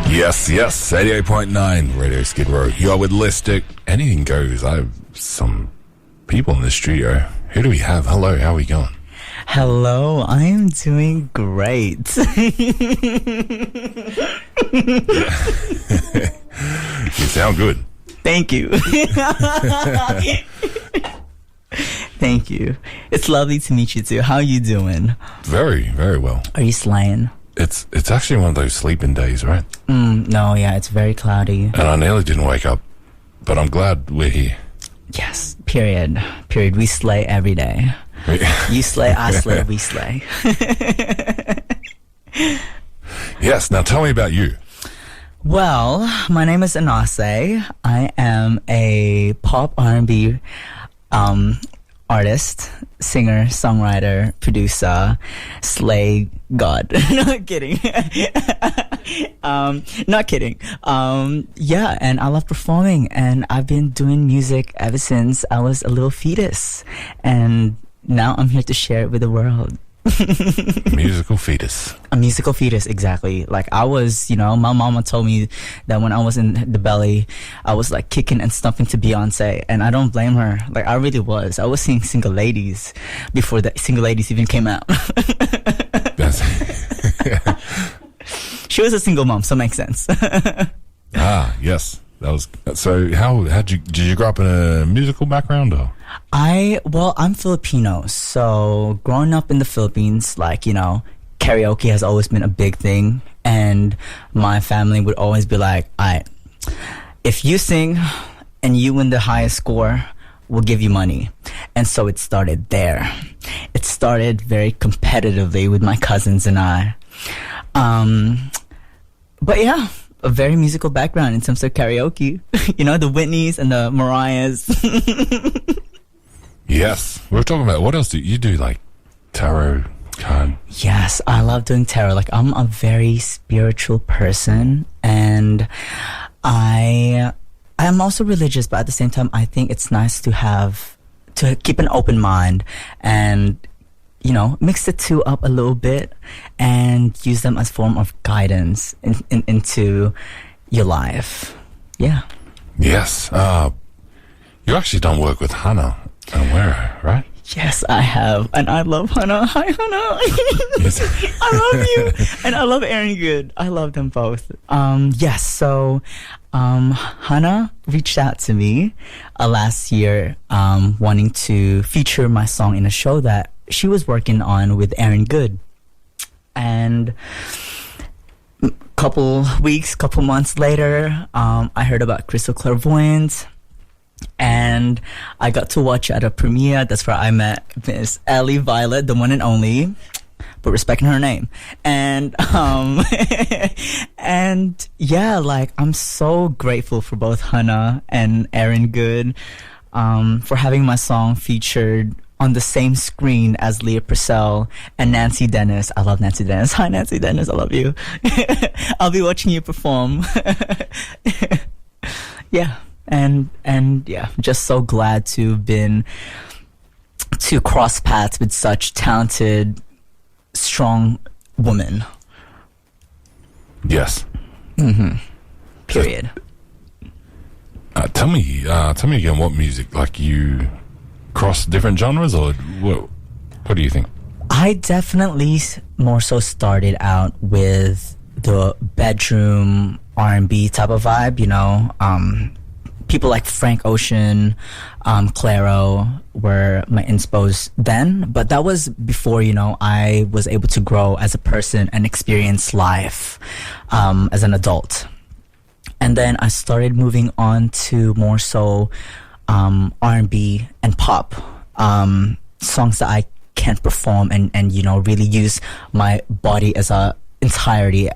Yes, 88.9 Radioskidrow. You're with Listic. Anything goes. I have some people in the studio. Who do we have? Hello, how are we going? Hello, I am doing great. You sound good. Thank you. Thank you. It's lovely to meet you too. How are you doing? Very, very well. Are you slaying? It's actually one of those sleeping days, right? No, yeah, it's very cloudy. And I nearly didn't wake up, but I'm glad we're here. Yes, period. We slay every day. You slay, I slay, we slay. Yes, now tell me about you. Well, my name is ONARSÉ. I am a pop R&B artist, singer, songwriter, producer, slay god. Not kidding. Not kidding. Yeah, and I love performing, and I've been doing music ever since I was a little fetus, and now I'm here to share it with the world. Musical fetus. A musical fetus, exactly. Like I was, my mama told me that when I was in the belly, I was like kicking and stomping to Beyonce, and I don't blame her. Like I really was. I was seeing Single Ladies before the Single Ladies even came out. She was a single mom, so it makes sense. Yes. That was so. Did you grow up in a musical background, or? I'm Filipino, so growing up in the Philippines, like, karaoke has always been a big thing, and my family would always be like, alright, if you sing and you win the highest score, we'll give you money. And so it started there. It started very competitively with my cousins and I. But yeah, a very musical background in terms of karaoke. The Whitneys and the Mariahs. Yes. We were talking about, what else do you do, like tarot card? Yes, I love doing tarot. Like, I'm a very spiritual person, and I am also religious, but at the same time, I think it's nice to keep an open mind and, mix the two up a little bit and use them as form of guidance into your life. Yeah. Yes. You actually done work with Hannah and Wera, right? Yes, I have. And I love Hannah. Hi, Hannah. Yes. I love you. And I love Aaron Good. I love them both. Yes, so Hannah reached out to me last year wanting to feature my song in a show that she was working on with Aaron Good. And couple months later, I heard about Crystal Clairvoyant, and I got to watch at a premiere. That's where I met Miss Ellie Violet, the one and only, but respecting her name. And and yeah, like, I'm so grateful for both Hannah and Aaron Good for having my song featured on the same screen as Leah Purcell and Nancy Dennis. I love Nancy Dennis. Hi, Nancy Dennis. I love you. I'll be watching you perform. Yeah. And yeah, just so glad to cross paths with such talented, strong women. Yes. Period. Tell me again, what music, like, you cross different genres, or what do you think? I definitely more so started out with the bedroom R&B type of vibe, people like Frank Ocean, Clairo were my inspos then, but that was before, I was able to grow as a person and experience life as an adult. And then I started moving on to more so R&B and pop songs that I can perform and really use my body as a entirety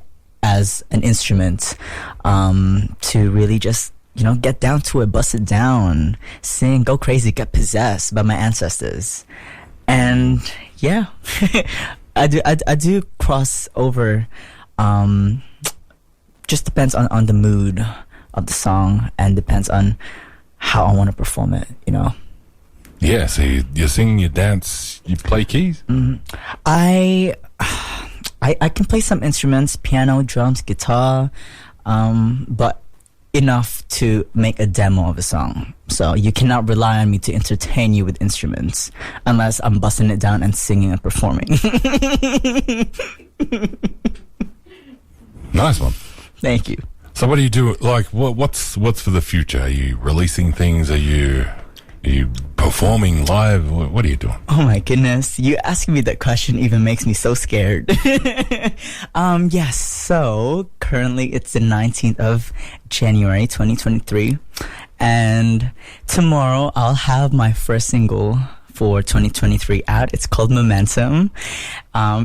as an instrument to really just get down to it, bust it down, sing, go crazy, get possessed by my ancestors. And yeah, I do cross over. Just depends on the mood of the song, and depends on how I want to perform it, Yeah, so you sing, you dance, you play keys? I can play some instruments, piano, drums, guitar. but enough to make a demo of a song. So you cannot rely on me to entertain you with instruments unless I'm busting it down and singing and performing. Nice one. Thank you. So what do you do? Like, what's for the future? Are you releasing things? Are you performing live? What are you doing? Oh my goodness. You asking me that question even makes me so scared. Yes. So currently it's the 19th of January, 2023. And tomorrow I'll have my first single for 2023 out. It's called Momentum.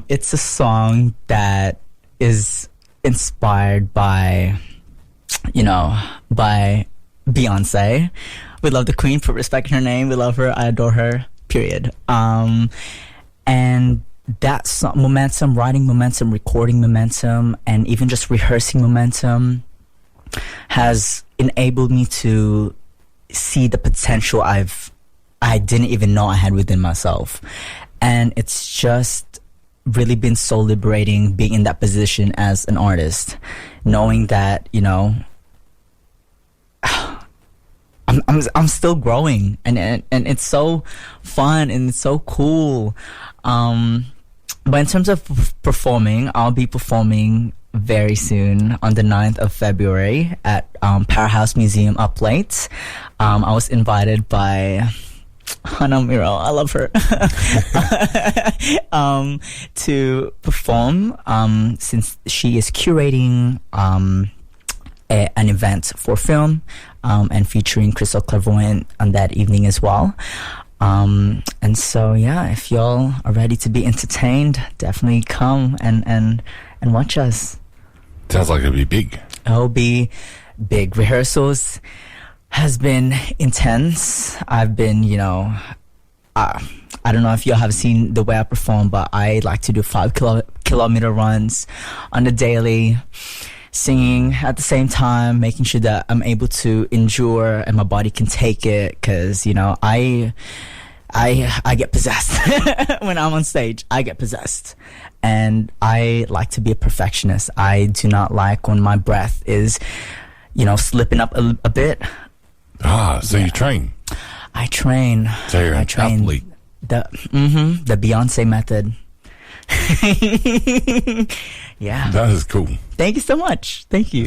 It's a song that is inspired by Beyonce. We love the queen for respecting her name. We love her. I adore her. Period. And that song, Momentum, writing Momentum, recording Momentum, and even just rehearsing Momentum has enabled me to see the potential I didn't even know I had within myself. And it's just really been so liberating being in that position as an artist, knowing that, I'm still growing, and it's so fun and it's so cool. But in terms of performing, I'll be performing very soon on the 9th of February at Powerhouse Museum up late. I was invited by Hannah Miro, I love her, to perform since she is curating an event for film and featuring Crystal Clairvoyant on that evening as well. And so, yeah, if y'all are ready to be entertained, definitely come and watch us. Sounds like it'll be big. It'll be big. Rehearsals has been intense. I've been, I don't know if y'all have seen the way I perform, but I like to do 5-kilometer runs on the daily, singing at the same time, making sure that I'm able to endure and my body can take it, because I get possessed when I'm on stage. I get possessed, and I like to be a perfectionist. I do not like when my breath is slipping up a bit. So you train? I train. So you're an athlete. The Beyonce method. Yeah. That is cool. Thank you so much. Thank you.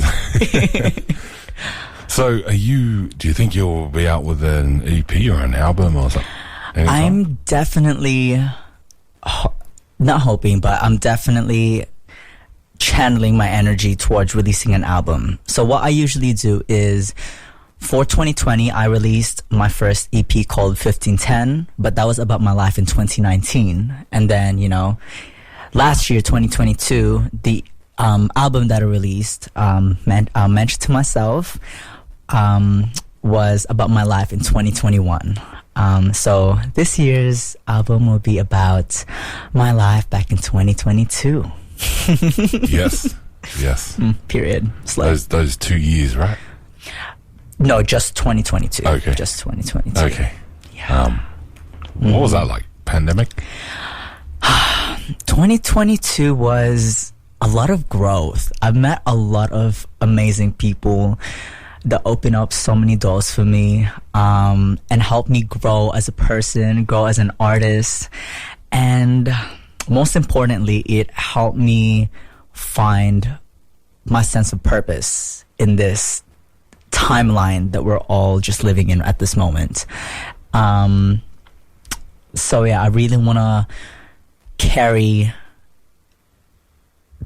So do you think you'll be out with an EP or an album or something? I'm definitely not hoping, but I'm definitely channeling my energy towards releasing an album. So what I usually do is, for 2020, I released my first EP called 1510, but that was about my life in 2019. And then, last year, 2022, the album that I released, Mentioned to Myself, was about my life in 2021. So this year's album will be about my life back in 2022. Yes. Period. Slow. Those 2 years, right? No, just 2022. Okay. Just 2022. Okay. Yeah. What was that like? Pandemic? 2022 was a lot of growth. I've met a lot of amazing people that opened up so many doors for me, and helped me grow as a person, grow as an artist. And most importantly, it helped me find my sense of purpose in this timeline that we're all just living in at this moment. So yeah, I really want to carry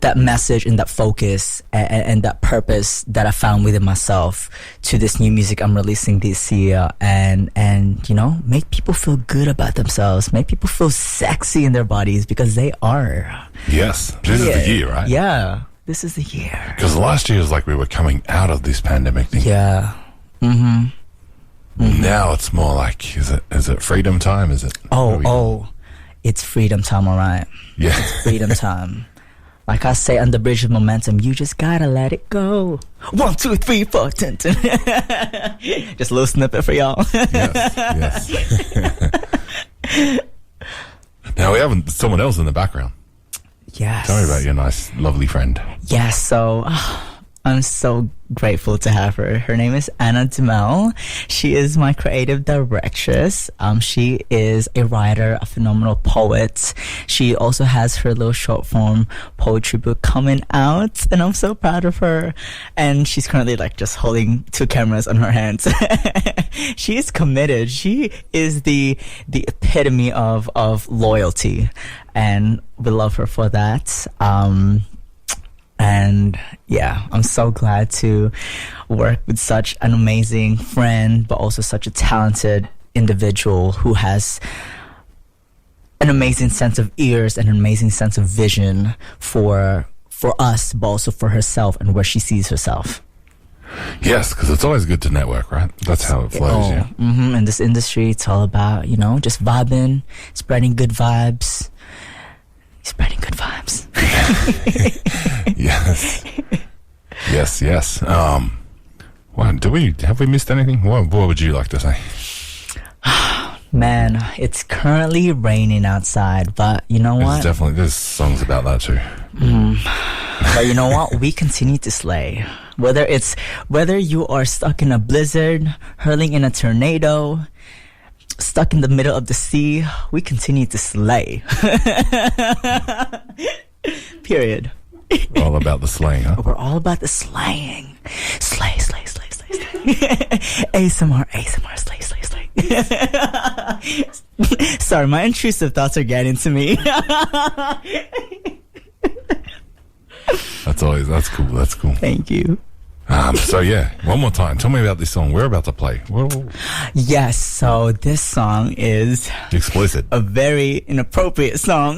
that message and that focus and that purpose that I found within myself to this new music I'm releasing this year, and make people feel good about themselves, make people feel sexy in their bodies, because they are. Yes, this is the year, right? Yeah, this is the year. Because last year was like we were coming out of this pandemic thing. Yeah. Now it's more like, is it freedom time? Is it? It's freedom time, all right. Yeah, it's freedom time. Like I say on the bridge of Momentum, you just gotta let it go. 1, 2, 3, 4, 10, 10. Just a little snippet for y'all. Yes. Now we have someone else in the background. Yes. Tell me about your nice, lovely friend. Yes. So, I'm so grateful to have her. Her name is Anna Demel. She is my creative directress. She is a writer, a phenomenal poet. She also has her little short form poetry book coming out, and I'm so proud of her. And she's currently like just holding 2 cameras on her hands. She is committed. She is the epitome of loyalty, and we love her for that. And yeah, I'm so glad to work with such an amazing friend, but also such a talented individual who has an amazing sense of ears and an amazing sense of vision for us, but also for herself and where she sees herself. Yes, because it's always good to network, right? That's how it flows. Yeah. Mm-hmm. In this industry, it's all about, just vibing, spreading good vibes. Spreading good vibes. Yes. Have we missed anything? What would you like to say? Man, it's currently raining outside, but you know what? There's songs about that too. But you know what? We continue to slay. Whether you are stuck in a blizzard, hurling in a tornado, stuck in the middle of the sea, we continue to slay. Period. All about the slaying, huh? We're all about the slaying. Slay. ASMR, slay. Sorry, my intrusive thoughts are getting to me. That's cool. Thank you. So yeah, one more time. Tell me about this song we're about to play. Whoa. Yes, so this song is explicit. A very inappropriate song.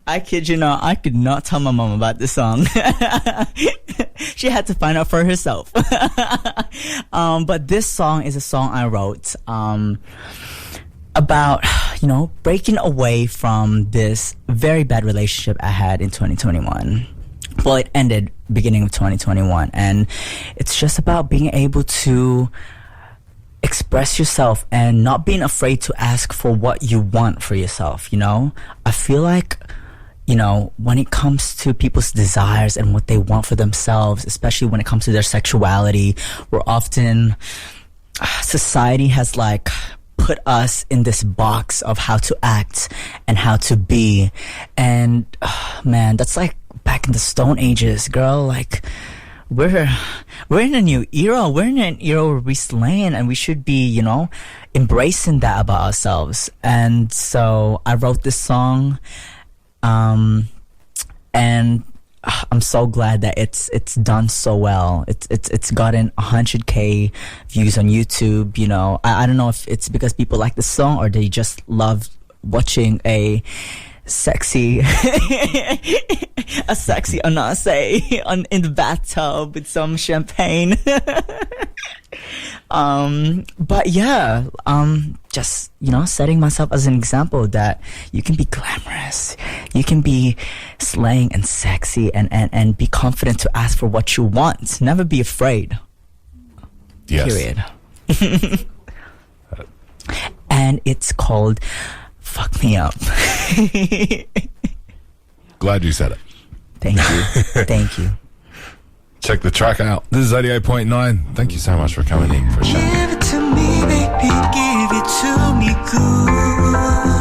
I kid you not, I could not tell my mom about this song. She had to find out for herself. But this song is a song I wrote about, breaking away from this very bad relationship I had in 2021. Well, it ended beginning of 2021, and it's just about being able to express yourself and not being afraid to ask for what you want for yourself. I feel like, when it comes to people's desires and what they want for themselves, especially when it comes to their sexuality, we're often, society has put us in this box of how to act and how to be. And man, that's back in the Stone Ages, girl. We're in a new era. We're in an era where we're slaying, and we should be, embracing that about ourselves. And so I wrote this song, and I'm so glad that it's done so well. It's gotten 100K views on YouTube. I don't know if it's because people like the song or they just love watching a sexy ONARSÉ in the bathtub with some champagne. But yeah, just setting myself as an example that you can be glamorous, you can be slaying and sexy, and be confident to ask for what you want. Never be afraid. Yes. Period. And it's called Fuck Me Up. Glad you said it. Thank you. Check the track out. This is 88.9. Thank you so much for coming in for a show. Give it to me, baby, give it to me good.